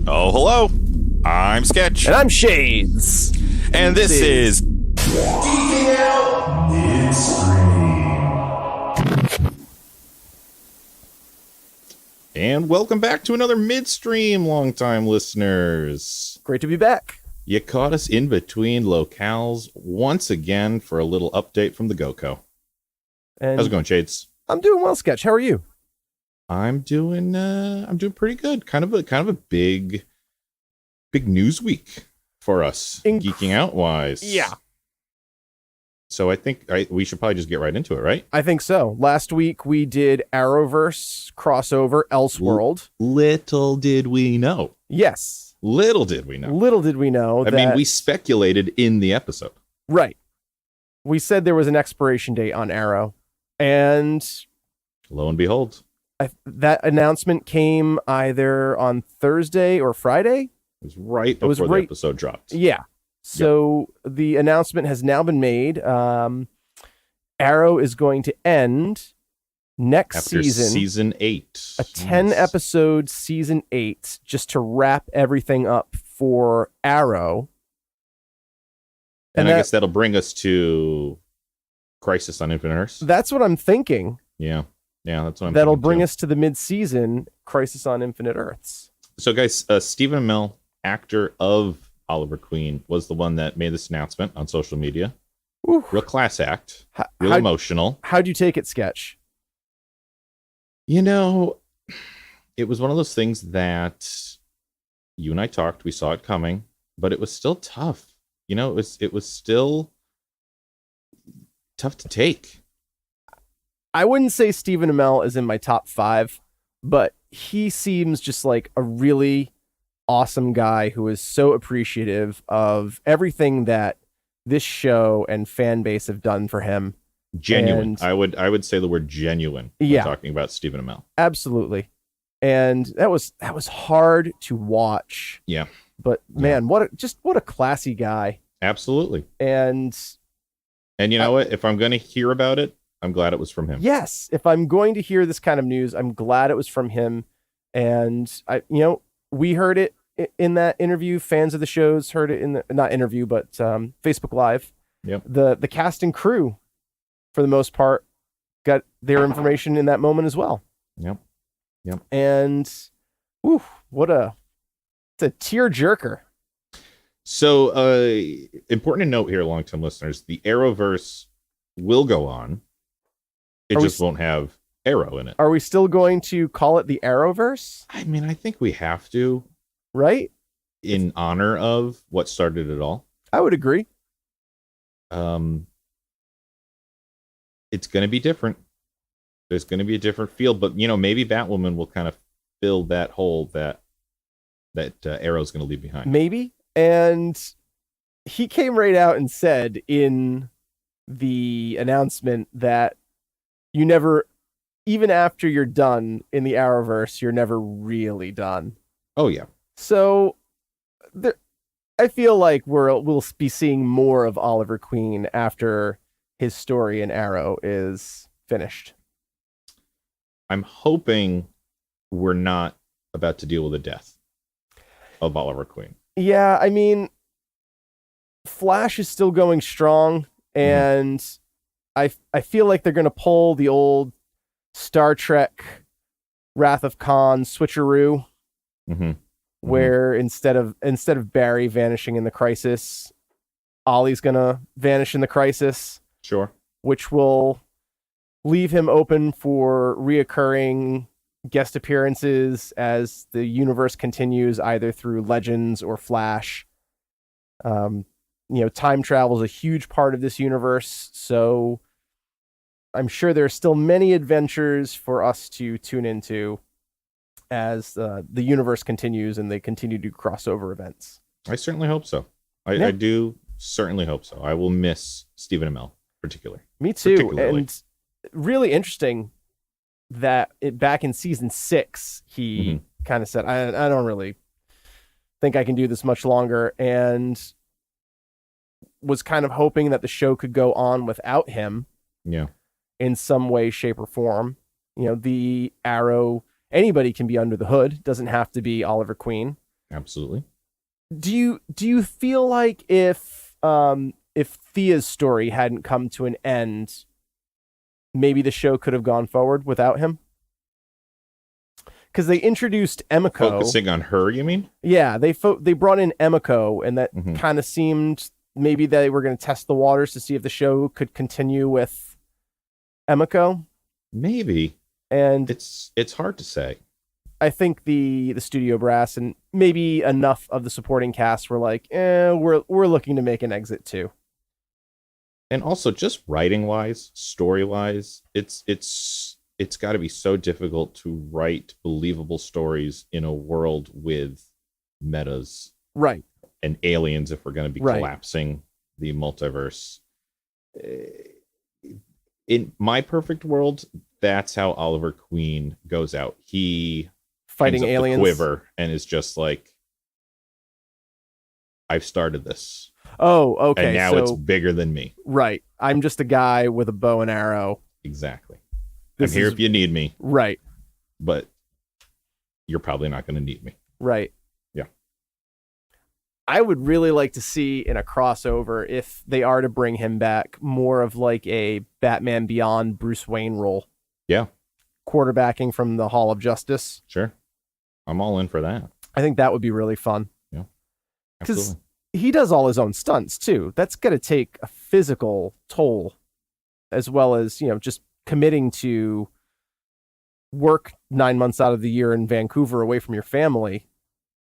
Oh, hello. I'm Sketch. And I'm Shades. And this is Geeking Out Midstream. And welcome back to another Midstream, longtime listeners. Great to be back. You caught us in between locales once again for a little update from the GoCo. And how's it going, Shades? I'm doing well, Sketch. How are you? I'm doing pretty good. Kind of a big news week for us, geeking out wise. Yeah. So I think we should probably just get right into it, right? I think so. Last week we did Arrowverse crossover Elseworld. Little did we know. Yes. Little did we know. Little did we know I mean, we speculated in the episode. Right. We said there was an expiration date on Arrow. And lo and behold, that announcement came either on Thursday or Friday. It was right before the episode dropped. Yeah. So the announcement has now been made. Arrow is going to end next season. Season 8. A 10-episode season 8, just to wrap everything up for Arrow. And I guess that'll bring us to Crisis on Infinite Earths. That's what I'm thinking. Yeah, that's what I'm That'll thinking bring too. us to the mid-season Crisis on Infinite Earths. So, guys, Stephen Amell, actor of Oliver Queen, was the one that made this announcement on social media. Ooh. Real class act. Real emotional. How'd you take it, Sketch? You know, it was one of those things that you and I talked. We saw it coming, but it was still tough. You know, it was still tough to take. I wouldn't say Stephen Amell is in my top 5, but he seems just like a really awesome guy who is so appreciative of everything that this show and fan base have done for him. Genuine. I would say the word genuine when talking about Stephen Amell. Absolutely. And that was hard to watch. Yeah. But man, what a classy guy. Absolutely. And you know what? If I'm going to hear about it, I'm glad it was from him. Yes. If I'm going to hear this kind of news, I'm glad it was from him. And we heard it in that interview. Fans of the shows heard it in the, not interview, but Facebook Live. Yep. The cast and crew, for the most part, got their information in that moment as well. Yep. And it's a tearjerker. So, important to note here, long-term listeners, the Arrowverse will go on. It just won't have Arrow in it. Are we still going to call it the Arrowverse? I mean, I think we have to. Right? In honor of what started it all. I would agree. It's going to be different. There's going to be a different feel, but maybe Batwoman will kind of fill that hole that Arrow's going to leave behind. Maybe. And he came right out and said in the announcement that you never, even after you're done in the Arrowverse, you're never really done. Oh, yeah. So I feel like we'll be seeing more of Oliver Queen after his story in Arrow is finished. I'm hoping we're not about to deal with the death of Oliver Queen. Yeah, I mean, Flash is still going strong, and I feel like they're going to pull the old Star Trek Wrath of Khan switcheroo, where instead of Barry vanishing in the Crisis, Ollie's going to vanish in the Crisis. Sure. Which will leave him open for reoccurring guest appearances as the universe continues, either through Legends or Flash. Time travel is a huge part of this universe, so I'm sure there are still many adventures for us to tune into as the universe continues and they continue to do crossover events. I certainly hope so. I do certainly hope so. I will miss Stephen Amell particularly. Me too. And really interesting that back in season 6, he kind of said, I don't really think I can do this much longer, and was kind of hoping that the show could go on without him. Yeah. in some way, shape, or form. The Arrow, anybody can be under the hood. Doesn't have to be Oliver Queen. Absolutely. Do you feel like if Thea's story hadn't come to an end, maybe the show could have gone forward without him? Because they introduced Emiko. Focusing on her, you mean? Yeah, they brought in Emiko, and that Mhm. kind of seemed maybe they were going to test the waters to see if the show could continue with Emiko. Maybe. And It's hard to say. I think the studio brass and maybe enough of the supporting cast were like, we're looking to make an exit too. And also, just writing wise, story wise, it's got to be so difficult to write believable stories in a world with metas, Right. and aliens if we're going to be Right. collapsing the multiverse. In my perfect world, that's how Oliver Queen goes out. He Fighting hangs up the aliens. quiver and is just like, I've started this. Oh, okay. And now so, it's bigger than me. right. I'm just a guy with a bow and arrow. Exactly. This I'm here is- if you need me, Right. but you're probably not going to need me. Right. Yeah. I would really like to see in a crossover, if they are to bring him back, more of like a Batman Beyond Bruce Wayne role. Yeah, Quarterbacking from the Hall of Justice. sure. I'm all in for that. I think that would be really fun. Because Absolutely. he does all his own stunts too. That's going to take a physical toll, as well as, just committing to work 9 months out of the year in Vancouver away from your family.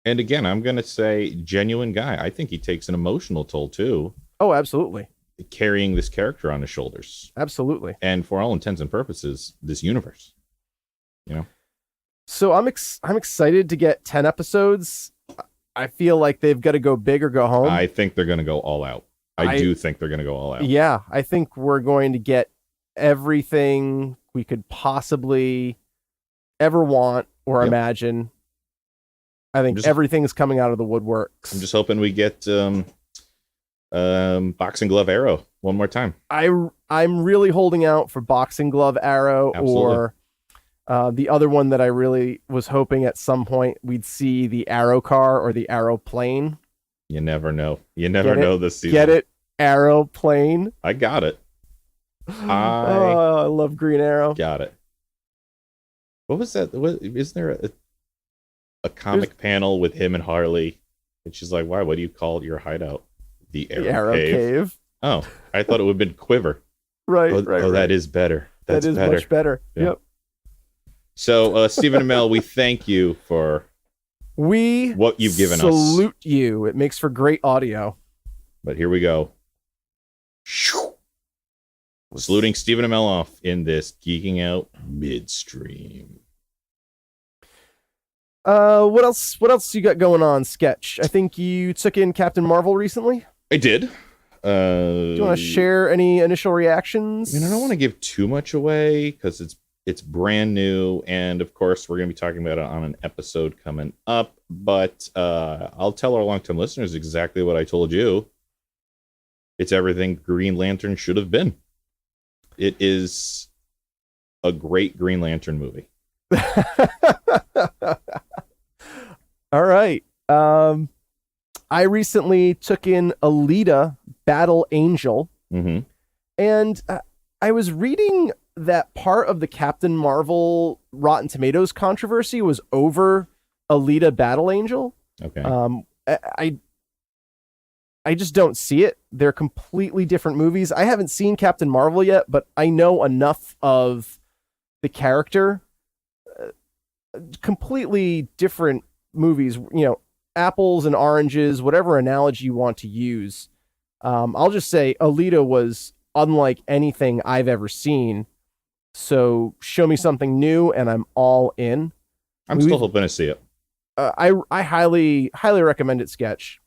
And again, I'm going to say genuine guy. I think he takes an emotional toll too, Oh, absolutely. carrying this character on his shoulders. Absolutely. And for all intents and purposes, this universe. So I'm excited to get 10 episodes. I feel like they've got to go big or go home. I think they're going to go all out. I do think they're going to go all out. Yeah, I think we're going to get everything we could possibly ever want or Yep. imagine. I think everything's coming out of the woodworks. I'm just hoping we get Boxing Glove Arrow one more time. I'm really holding out for Boxing Glove Arrow. Absolutely. Or the other one that I really was hoping at some point we'd see, the Arrow car or the Arrow plane. You never know. You never Get it? know this season. Get it? Arrow plane. I got it. I love Green Arrow. Got it. What was that? Is there a comic panel with him and Harley? And she's like, "Why? What do you call your hideout? The Arrow, The Arrow Cave. Oh, I thought it would have been Quiver. Right, Oh, right. oh, right. that is better. That's that is better. much better. Yeah. Yep. So, Stephen and Mel, we thank you for We what you've given us. salute you. It makes for great audio. But here we go. Saluting Stephen and Mel off in this Geeking Out Midstream. What else you got going on, Sketch? I think you took in Captain Marvel recently. I did. Do you want to share any initial reactions? I don't want to give too much away because it's brand new, and of course we're going to be talking about it on an episode coming up. But I'll tell our long-term listeners exactly what I told you. It's everything Green Lantern should have been. It is a great Green Lantern movie. All right. I recently took in Alita, Battle Angel, Mm-hmm. and I was reading that part of the Captain Marvel Rotten Tomatoes controversy was over Alita, Battle Angel. Okay. I just don't see it. They're completely different movies. I haven't seen Captain Marvel yet, but I know enough of the character. Completely different movies, apples and oranges, whatever analogy you want to use. I'll just say Alita was unlike anything I've ever seen. So show me something new and I'm all in. I'm still hoping to see it. I highly recommend it, Sketch.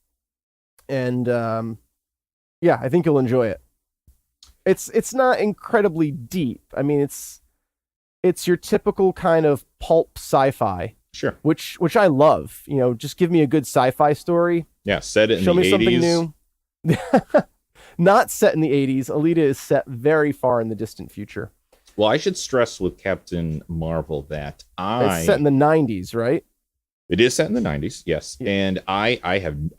And I think you'll enjoy it. It's not incredibly deep. I mean, it's your typical kind of pulp sci-fi, Sure. which I love. Just give me a good sci-fi story. Yeah, set it in Show the me 80s. something new. not set in the 80s. Alita is set very far in the distant future. Well, I should stress with Captain Marvel that It's set in the 90s, right? it is set in the 90s, yes. Yeah. And I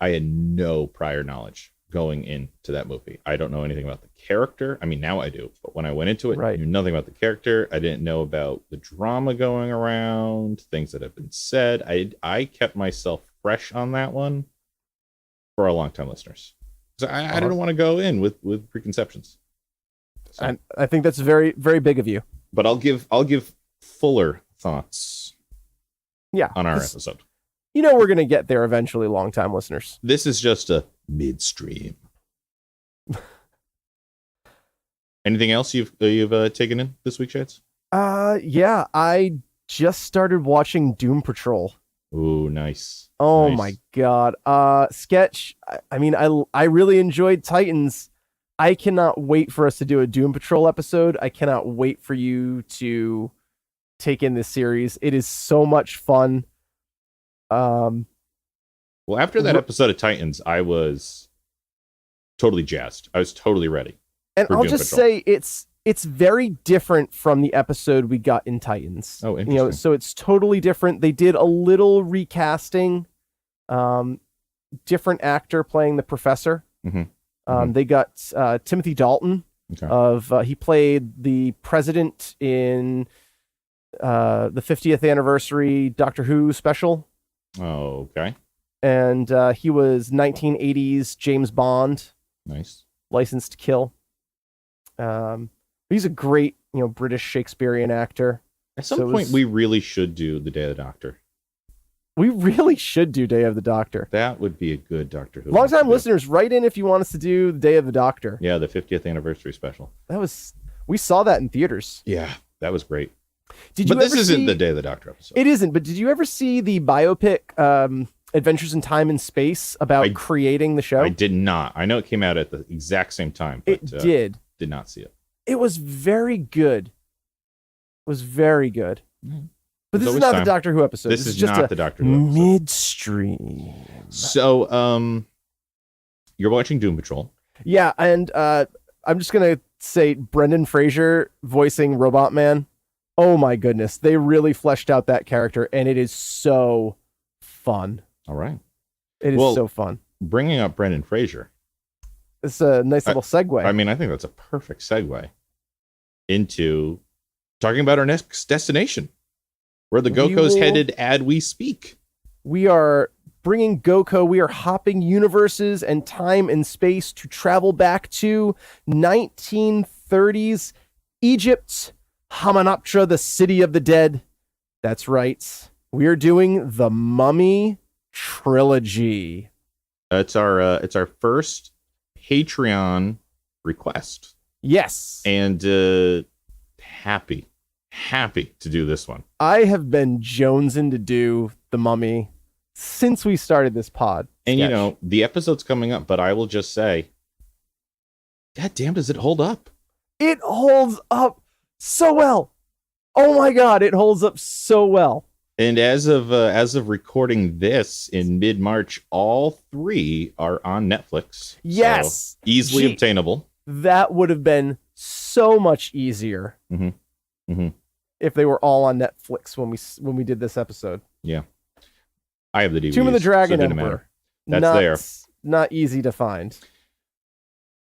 had no prior knowledge going into that movie. I don't know anything about the character. I mean, now I do, but when I went into it, I Right. knew nothing about the character. I didn't know about the drama going around, things that have been said. I kept myself fresh on that one for our longtime listeners. So I didn't want to go in with preconceptions. So, I think that's very, very big of you. but I'll give fuller thoughts Yeah. on our 'cause episode. You know we're going to get there eventually, longtime listeners. This is just a midstream. Anything else you've taken in this week, Shades? Yeah, I just started watching Doom Patrol. Ooh, nice. Oh Nice. my god. Sketch. I really enjoyed Titans. I cannot wait for us to do a Doom Patrol episode. I cannot wait for you to take in this series. It is so much fun. Well, after that Ro- episode of Titans, I was totally jazzed. I was totally ready. And for I'll Doom just Patrol. say it's very different from the episode we got in Titans. Oh, You know, interesting. so it's totally different. They did a little recasting. Different actor playing the professor. Mhm. They got Timothy Dalton Okay. he played the president in the 50th anniversary Doctor Who special, Oh, okay. and he was 1980s James Bond, Nice. License to Kill. He's a great, British Shakespearean actor. At some So it point, was- we really should do the Day of the Doctor. We really should do Day of the Doctor. That would be a good Doctor Who. Longtime to do. listeners, write in if you want us to do the Day of the Doctor. Yeah, the 50th anniversary special. We saw that in theaters. Yeah, that was great. Did you But this ever isn't see, the Day of the Doctor episode. It isn't, but did you ever see the biopic Adventures in Time and Space about creating the show? I did not. I know it came out at the exact same time, but It did. did not see it. It was very good. It was very good. Mm. But There's this is always not time. the Doctor Who episode. This is just not a the Doctor Who episode. midstream. So, you're watching Doom Patrol. Yeah, and I'm just gonna say Brendan Fraser voicing Robot Man. Oh my goodness, they really fleshed out that character, and it is so fun. All right. It is Well, so fun. Bringing up Brendan Fraser. It's a nice little segue. I mean, I think that's a perfect segue into talking about our next destination, where the We Goko's will- headed as we speak. We are bringing Goko. We are hopping universes and time and space to travel back to 1930s Egypt, Hamunaptra, the city of the dead. That's right. We are doing the Mummy Trilogy. It's our first Patreon request, Yes. and happy to do this one. I have been jonesing to do the Mummy since we started this pod. And sketch. the episode's coming up, but I will just say, God damn, does it hold up? It holds up so well. Oh my God, it holds up so well. And as of recording this in mid-March, all three are on Netflix. Yes. So easily Gee. obtainable. That would have been so much easier Mhm. Mhm. if they were all on Netflix when we did this episode. I have the DVDs. Tomb of the so it Dragon didn't Emperor. matter. That's not, there. Not easy to find.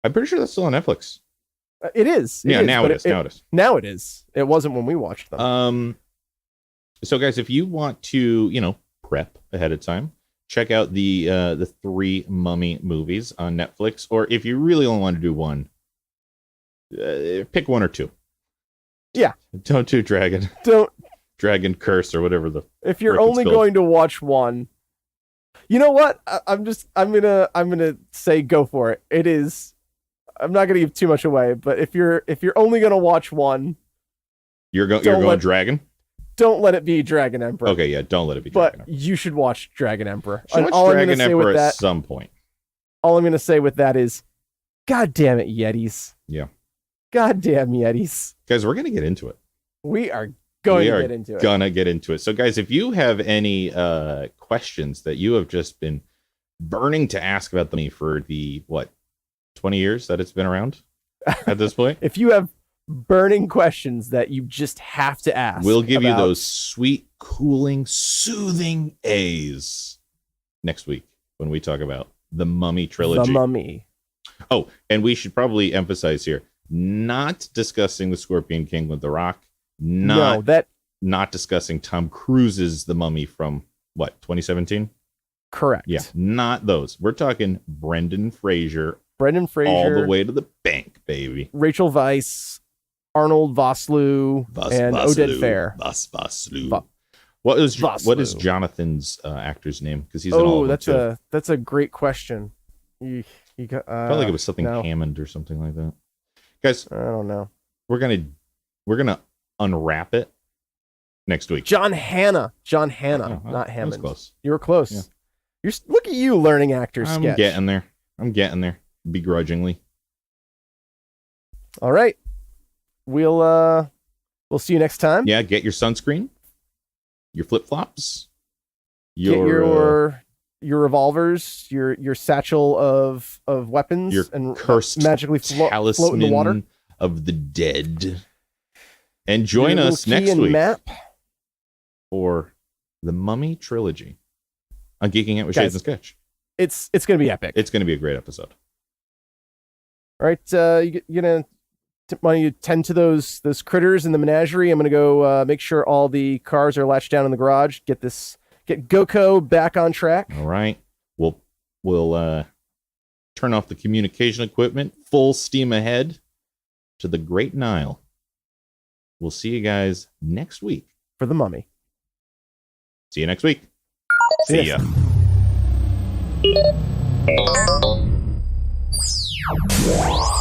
I'm pretty sure that's still on Netflix. It is. Yeah, now but it is. Now it is. Now it is. It wasn't when we watched them. So guys, if you want to, prep ahead of time, check out the three Mummy movies on Netflix. Or if you really only want to do one, pick one or two. Yeah. Don't do Dragon Curse or whatever the. If you're Rick and only Spilled. going to watch one, you know what? I'm gonna say go for it. It is. I'm not gonna give too much away, but if you're only gonna watch one, You're Don't going let- Dragon. don't let it be Dragon Emperor. Okay, yeah, don't let it be But Dragon. Emperor. you should watch Dragon Emperor. Should And watch all I'm Dragon gonna say Emperor with at that, some point. all I'm gonna say with that is, God damn it, Yetis. Yeah. God damn Yetis. Guys, we're gonna get into it. We are going We to are get into it. Gonna get into it. So guys, if you have any questions that you have just been burning to ask about me for the 20 years that it's been around at this point. If you have burning questions that you just have to ask, We'll give you about- those sweet, cooling, soothing A's next week when we talk about the Mummy Trilogy. The Mummy. Oh, and we should probably emphasize here, not discussing the Scorpion King with The Rock, not discussing Tom Cruise's The Mummy from, what, 2017? Correct. Yeah, not those. We're talking Brendan Fraser all the way to the bank, baby. Rachel Weisz, Arnold Vosloo, and Oded Fair. Vosloo. What is Jonathan's actor's name? Because he's in all of them, that's a great question. You got, felt like it was something Hammond or something like that. Guys, I don't know. We're gonna unwrap it next week. John Hannah, not Hammond. That was close. You were close. Yeah. Look at you learning actors. I'm getting there. Begrudgingly. All right. We'll see you next time. Yeah, get your sunscreen, your flip-flops, your revolvers, your satchel of weapons, your and cursed magically float in the water of the dead. And join us next week for the Mummy Trilogy on Geeking Out with Shades and Sketch. It's going to be epic. It's going to be a great episode. All right, you're gonna want you tend to those critters in the menagerie. I'm gonna go make sure all the cars are latched down in the garage. Get GoCo back on track. All right, we'll turn off the communication equipment. Full steam ahead to the Great Nile. We'll see you guys next week for the Mummy. See you next week. See ya. Yeah.